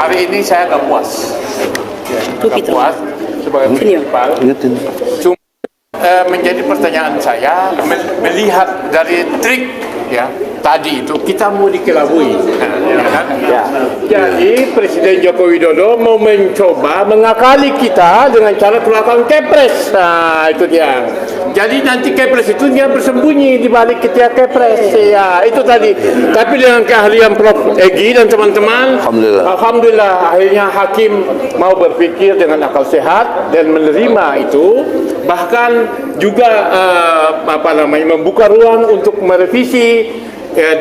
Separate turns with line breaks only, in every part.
Hari ini saya nggak puas. Nggak puas sebagai prinsipal. Cuma menjadi pertanyaan saya melihat dari trik ya tadi itu kita mau dikelabui, ya kan? Ya. Jadi Presiden Joko Widodo mau mencoba mengakali kita dengan cara melakukan kepres. Nah itu dia. Jadi nanti kepres itu dia bersembunyi di balik ketika kepres. Ya itu tadi. Tapi dengan keahlian Prof. Egy dan teman-teman, alhamdulillah akhirnya hakim mau berpikir dengan akal sehat dan menerima itu. Bahkan juga membuka ruang untuk merevisi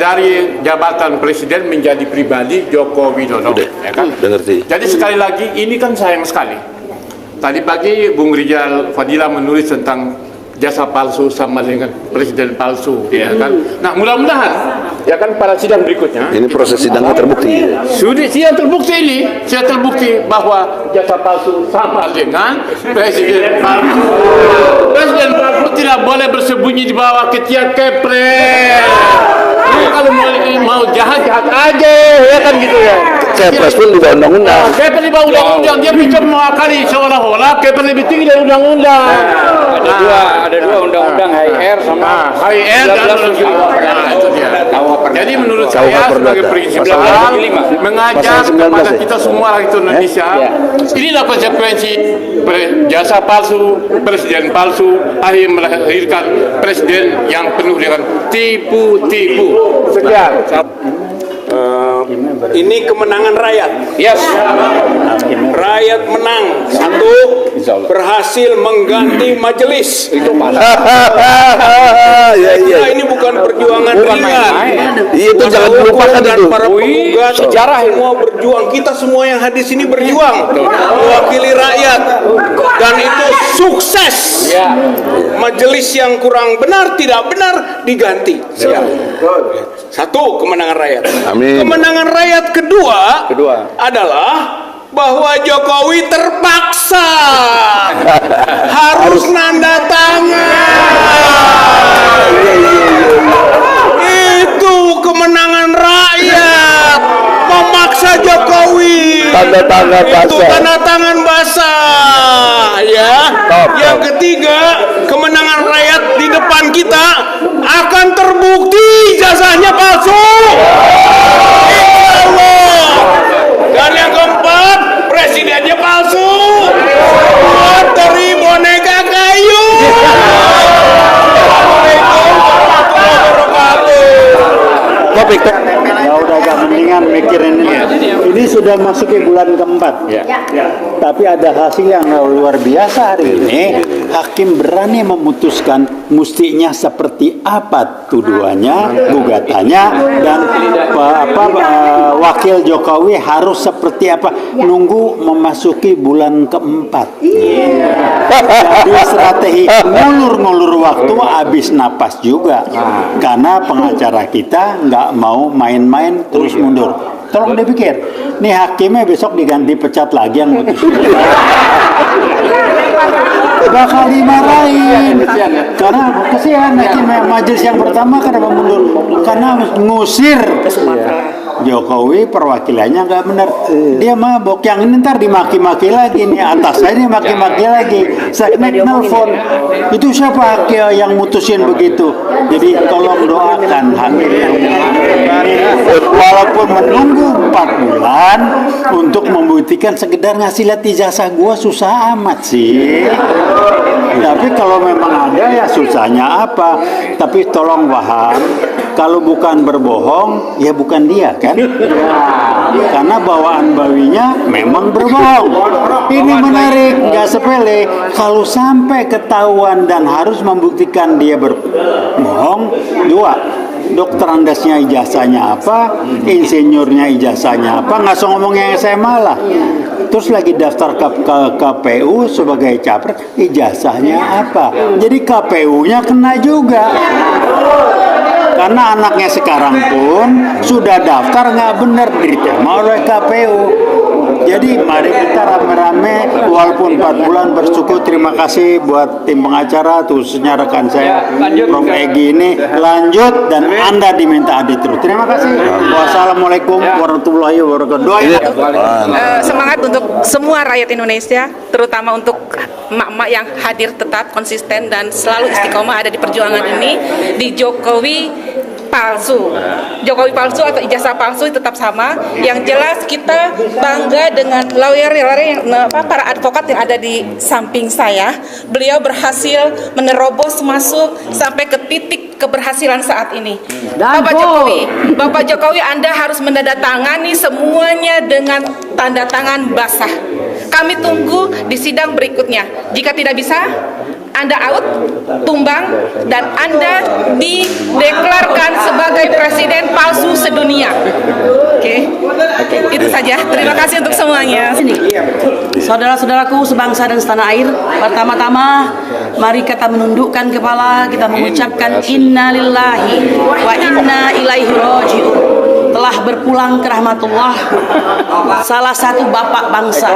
dari jabatan presiden menjadi pribadi Joko Widodo. Ya kan? Jadi sekali lagi ini kan sayang sekali. Tadi pagi Bung Rijal Fadila menulis tentang jasa palsu sama dengan presiden palsu, ya kan? Nah mudah-mudahan ya kan pada sidang berikutnya.
Ini proses sidangnya terbukti.
Sudah terbukti bahwa jasa palsu sama dengan presiden palsu. Presiden palsu tidak boleh bersembunyi di bawah ketiak kepres. Kalau mau jahat aja, ya kan gitu ya.
Kepres pun di bawah undang-undang.
Kepres di bawah undang-undang, dia bisa mengakali seolah-olah Kepres lebih tinggi dari undang-undang.
Ada dua undang-undang HIR sama
HIR dan itu dia. Jadi menurut saya sebagai prinsip mengajak kepada kita semua rakyat Indonesia, inilah konsekuensi jasa palsu, presiden palsu, akhirnya melahirkan presiden yang penuh dengan tipu-tipu. Sekian.
ini kemenangan rakyat.
Yes.
Rakyat menang. Satu, berhasil mengganti majelis. Itu
Iya.
ini bukan perjuangan ringan.
Itu jangan dilupakan
dan
itu.
para penggugat sejarah semua berjuang. Kita semua yang hadir sini berjuang mewakili rakyat dan itu sukses. Majelis yang kurang benar, tidak benar diganti. Satu, kemenangan rakyat.
Amin.
Kemenangan rakyat kedua adalah bahwa Jokowi terpaksa harus nanda tangan. Itu kemenangan rakyat, memaksa Jokowi.
Tanda tangan basah.
Itu tanda tangan basah, ya. Yang ketiga, kemenangan rakyat di depan kita akan terbukti jasanya palsu. Insya Allah. Dan yang keempat, presidennya palsu. Buat dari boneka kayu. Assalamualaikum warahmatullahi wabarakatuh.
Topik.
Ya udah agak mendingan mikirin ini. Ini sudah masuk ke bulan keempat. Tapi ada hasil yang luar biasa hari ini. Hakim berani memutuskan mestinya seperti apa tuduhannya, gugatannya, dan wakil Jokowi harus seperti apa. Nunggu memasuki bulan keempat. Jadi strategi ngulur-ngulur waktu habis napas juga. Karena pengacara kita nggak mau main-main terus mundur. Tolong dipikir, nih hakimnya besok diganti pecat lagi yang mutus. Bakal dimarahin karena kesian hakim majelis yang pertama kenapa mundur, karena ngusir Jokowi perwakilannya nggak benar, dia mabok, yang ini ntar dimaki-maki lagi nih, atas saya dimaki-maki lagi, saya nelfon itu siapa yang mutusin begitu. Jadi tolong doakan hakim yang walaupun menunggu 4 bulan untuk membuktikan sekedar ngasih lihat ijazah gua susah amat sih. Tapi kalau memang ada ya susahnya apa. Tapi tolong paham, kalau bukan berbohong ya bukan dia kan. Karena bawaan bawinya memang berbohong. Ini menarik, nggak sepele. Kalau sampai ketahuan dan harus membuktikan dia berbohong, dua, dokter andasnya ijazahnya apa, insinyurnya ijazahnya apa, nggak usah ngomong yang SMA lah. Terus lagi daftar ke KPU sebagai capres, ijazahnya apa? Jadi KPU-nya kena juga. Karena anaknya sekarang pun sudah daftar nggak benar diterima oleh KPU. Jadi mari kita rame-rame walaupun 4 bulan bersyukur. Terima kasih buat tim pengacara khususnya rekan saya Prof. Egy ini lanjut dan Anda diminta adil terus. Terima kasih. Wassalamualaikum warahmatullahi wabarakatuh.
Semangat untuk semua rakyat Indonesia, terutama untuk emak-emak yang hadir tetap konsisten dan selalu istiqomah ada di perjuangan ini. Di Jokowi palsu atau ijazah palsu tetap sama. Yang jelas kita bangga dengan lawyer yang para advokat yang ada di samping saya. Beliau berhasil menerobos masuk sampai ke titik keberhasilan saat ini. Bapak Jokowi, Anda harus menandatangani semuanya dengan tanda tangan basah. Kami tunggu di sidang berikutnya. Jika tidak bisa, Anda out, tumbang, dan Anda dideklarkan sebagai presiden palsu sedunia. Oke. Itu saja. Terima kasih untuk semuanya.
Saudara-saudaraku sebangsa dan setanah air, pertama-tama mari kita menundukkan kepala, kita mengucapkan inna lillahi wa inna ilaihi raji'un. Telah berpulang ke rahmatullah salah satu bapak bangsa,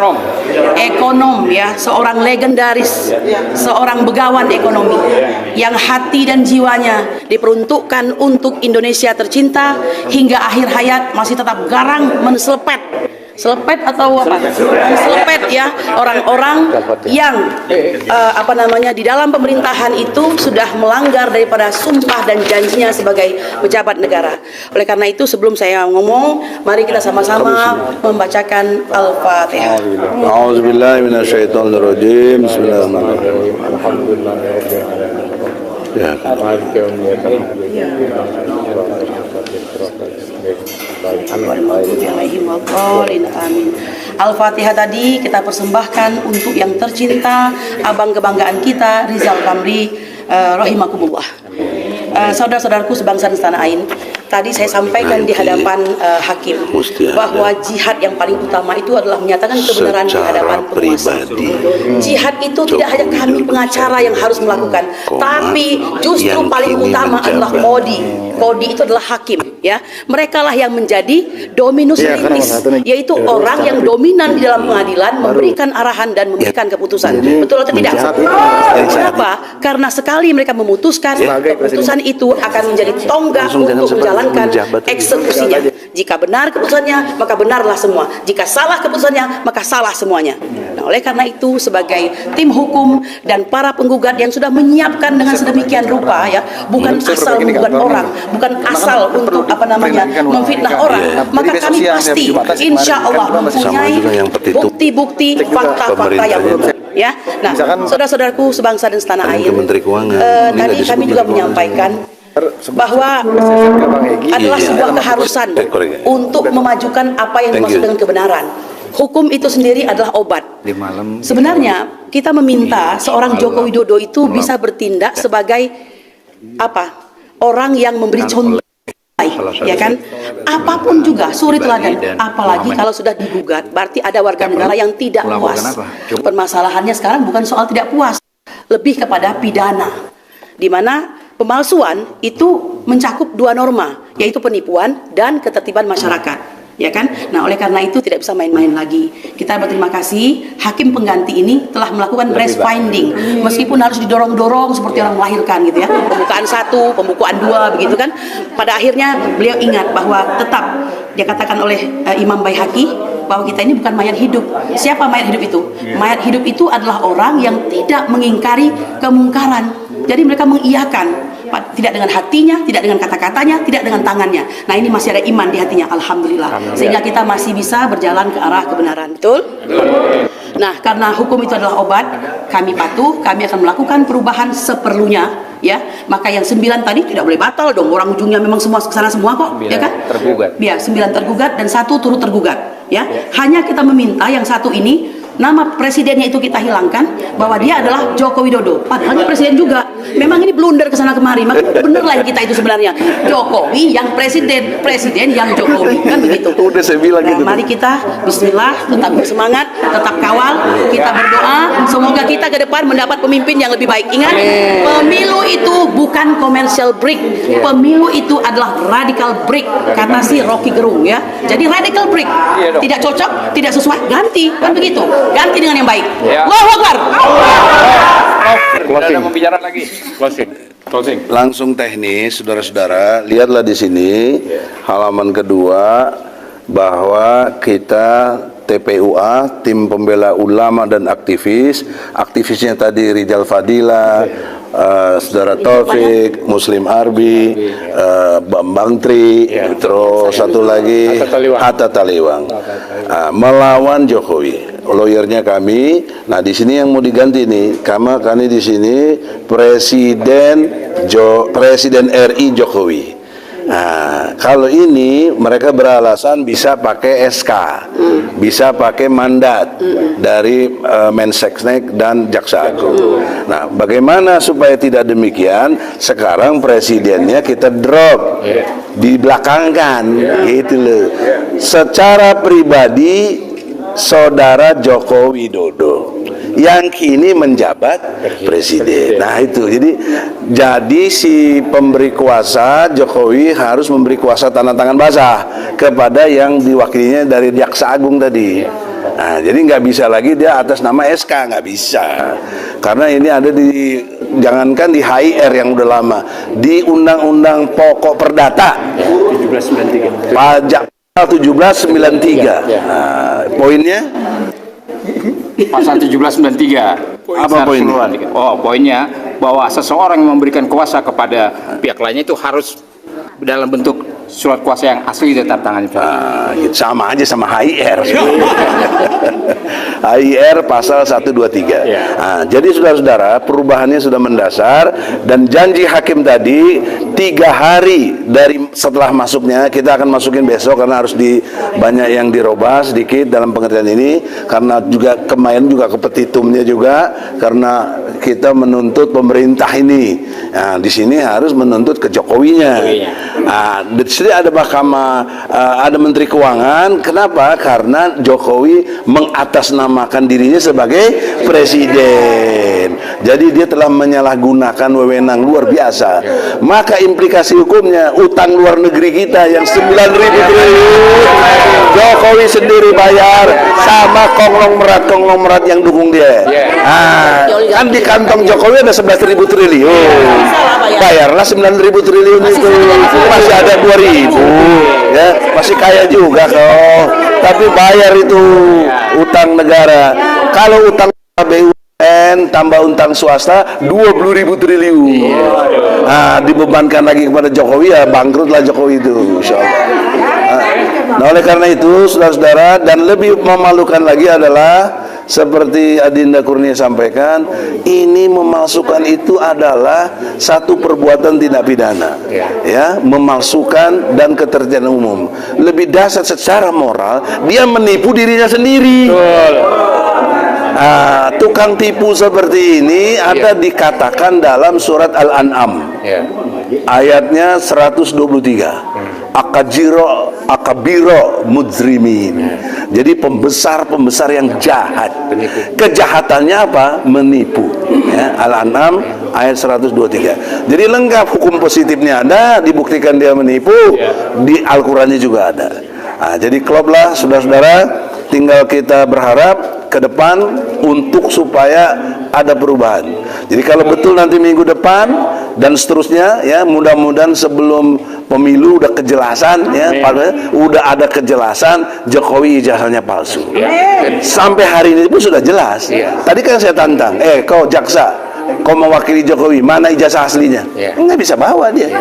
ekonom ya, seorang legendaris, seorang begawan ekonomi yang hati dan jiwanya diperuntukkan untuk Indonesia tercinta hingga akhir hayat masih tetap garang menselepet atau apa? Selepet ya orang-orang yang di dalam pemerintahan itu sudah melanggar daripada sumpah dan janjinya sebagai pejabat negara. Oleh karena itu sebelum saya ngomong, mari kita sama-sama membacakan Al-Fatihah.
A'udzubillahi minasyaitonirrajim. Bismillahirrahmanirrahim.
Al-Fatihah tadi kita persembahkan untuk yang tercinta, abang kebanggaan kita Rizal Ramli, rahimakumullah. Saudara-saudaraku sebangsa dan setanah air, tadi saya sampaikan di hadapan hakim bahwa jihad yang paling utama itu adalah menyatakan kebenaran di hadapan penguasa. Jihad itu tidak hanya kami pengacara yang harus melakukan, tapi justru paling utama adalah Kodi itu adalah hakim ya. Mereka lah yang menjadi dominus litis, yaitu orang yang dominan di dalam pengadilan, memberikan arahan dan memberikan keputusan. Betul atau tidak? Kenapa? Karena sekali mereka memutuskan, keputusan itu akan menjadi tonggak untuk menjalankan eksekusinya. Jika benar keputusannya, maka benarlah semua. Jika salah keputusannya, maka salah semuanya. Nah, oleh karena itu sebagai tim hukum dan para penggugat yang sudah menyiapkan dengan sedemikian rupa ya, bukan asal menggugat orang, bukan asal untuk memfitnah orang, maka kami pasti insya Allah mempunyai bukti-bukti fakta-fakta yang benar. Ya, nah, saudara-saudaraku sebangsa dan setanah air, tadi kami juga menyampaikan bahwa adalah sebuah keharusan untuk memajukan apa yang dimaksud dengan kebenaran. Hukum itu sendiri adalah obat. Sebenarnya kita meminta seorang Joko Widodo itu bisa bertindak sebagai orang yang memberi contoh, ya kan? Apapun juga suri teladan, apalagi kalau sudah digugat, berarti ada warga negara yang tidak puas. Permasalahannya sekarang bukan soal tidak puas, lebih kepada pidana, di mana pemalsuan itu mencakup 2 norma, yaitu penipuan dan ketertiban masyarakat. Ya kan? Nah, oleh karena itu tidak bisa main-main lagi. Kita berterima kasih hakim pengganti ini telah melakukan press finding, meskipun harus didorong-dorong seperti orang melahirkan gitu ya. Pembukaan 1, pembukaan 2 begitu kan. Pada akhirnya beliau ingat bahwa tetap dia katakan oleh Imam Baihaqi bahwa kita ini bukan mayat hidup. Siapa mayat hidup itu? Mayat hidup itu adalah orang yang tidak mengingkari kemungkaran. Jadi mereka mengiyakan, tidak dengan hatinya, tidak dengan kata-katanya, tidak dengan tangannya. Nah, ini masih ada iman di hatinya, alhamdulillah. Sehingga kita masih bisa berjalan ke arah kebenaran. Betul? Nah, karena hukum itu adalah obat, kami patuh, kami akan melakukan perubahan seperlunya, ya. Maka yang 9 tadi tidak boleh batal dong. Orang ujungnya memang semua kesana semua kok, ya kan? Tergugat. Ya, 9 tergugat dan 1 turut tergugat, ya. Hanya kita meminta yang 1 ini nama presidennya itu kita hilangkan, bahwa dia adalah Joko Widodo. Padahal dia presiden juga. Memang ini blunder ke sana kemari. Maka bener lah kita itu sebenarnya. Jokowi yang presiden, presiden yang Jokowi, kan begitu.
Udah saya bilang gitu.
Mari kita Bismillah, tetap bersemangat, tetap kawal, kita berdoa. Semoga kita ke depan mendapat pemimpin yang lebih baik. Ingat, pemilu itu bukan commercial break. Pemilu itu adalah radical break, kata si Rocky Gerung ya. Jadi radical break, tidak cocok, tidak sesuai, ganti, kan begitu. Ganti dengan yang baik. Allahu Akbar.
Ada pembicaraan lagi. Closing.
Langsung teknis, saudara-saudara, lihatlah di sini halaman kedua bahwa kita TPUA, Tim Pembela Ulama dan aktivisnya tadi Rizal Fadila, Saudara Taufik, Muslim Arbi, Bambang Tri, terus satu lagi Hatta Taliwang, melawan Jokowi. Lawyernya kami. Nah di sini yang mau diganti nih, kami di sini Presiden RI Jokowi. Nah, kalau ini mereka beralasan bisa pakai SK, bisa pakai mandat dari Mensesnek dan Jaksa Agung. Nah, bagaimana supaya tidak demikian? Sekarang presidennya kita drop, dibelakangkan, gitu loh. Secara pribadi, Saudara Joko Widodo yang kini menjabat presiden. Nah itu, jadi si pemberi kuasa Jokowi harus memberi kuasa tanda tangan basah kepada yang diwakilinya dari Jaksa Agung tadi. Nah, jadi nggak bisa lagi dia atas nama SK, nggak bisa, karena ini ada di, jangankan di HIR yang udah lama, di Undang-Undang Pokok Perdata 1793 pajak 1793. Nah, poinnya
pasal 1793.
apa poinnya?
Oh, poinnya bahwa seseorang yang memberikan kuasa kepada pihak lainnya itu harus dalam bentuk surat kuasa yang asli ditandatangani.
Sama aja sama HIR. HIR pasal 123. Nah, jadi saudara-saudara, perubahannya sudah mendasar, dan janji hakim tadi 3 hari dari setelah masuknya, kita akan masukin besok karena harus banyak yang dirubah sedikit dalam pengertian ini, karena juga kemarin juga ke petitumnya juga, karena kita menuntut pemerintah ini. Nah, di sini harus menuntut ke Jokowinya. Nah, di sini ada mahkamah, ada Menteri Keuangan. Kenapa? Karena Jokowi mengatasnamakan dirinya sebagai presiden. Jadi dia telah menyalahgunakan wewenang luar biasa. Maka implikasi hukumnya, utang luar negeri kita yang 9.000 triliun Jokowi sendiri bayar sama konglomerat yang dukung dia. Nah, kan di kantong Jokowi ada 11.000 triliun. Bayarlah 9.000 triliun itu. Masih ada 2.000, ya, masih kaya juga kok. Tapi bayar itu utang negara. Kalau utang BUMN tambah utang swasta 20.000 triliun. Nah, dibebankan lagi kepada Jokowi, ya bangkrutlah Jokowi itu, insyaallah. Nah, oleh karena itu, saudara-saudara, dan lebih memalukan lagi adalah seperti Adinda Kurnia sampaikan, ini memalsukan itu adalah satu perbuatan tindak pidana, ya, memalsukan dan ketertiban umum. Lebih dahsyat secara moral, dia menipu dirinya sendiri. Tukang tipu seperti ini ada dikatakan dalam surat Al-An'am, ayatnya 123. Akabiro mujrimin. Jadi pembesar yang jahat. Kejahatannya apa? Menipu. Ya, Al-An'am ayat 123. Jadi lengkap, hukum positifnya ada, dibuktikan dia menipu, di Al-Qur'annya juga ada. Nah, jadi kloplah saudara-saudara, tinggal kita berharap ke depan untuk supaya ada perubahan. Jadi kalau betul nanti minggu depan dan seterusnya, ya, mudah-mudahan sebelum pemilu udah kejelasan, ya, udah ada kejelasan Jokowi ijazahnya palsu. Sampai hari ini pun sudah jelas. Tadi kan saya tantang, kau jaksa, kau mewakili Jokowi, mana ijazah aslinya? Nggak bisa bawa dia,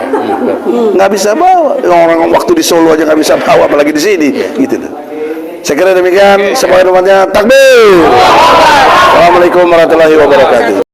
nggak bisa bawa. Orang waktu di Solo aja nggak bisa bawa, apalagi di sini, gitu tuh. Saya kira demikian. Semoga umatnya takbir. Assalamualaikum warahmatullahi wabarakatuh.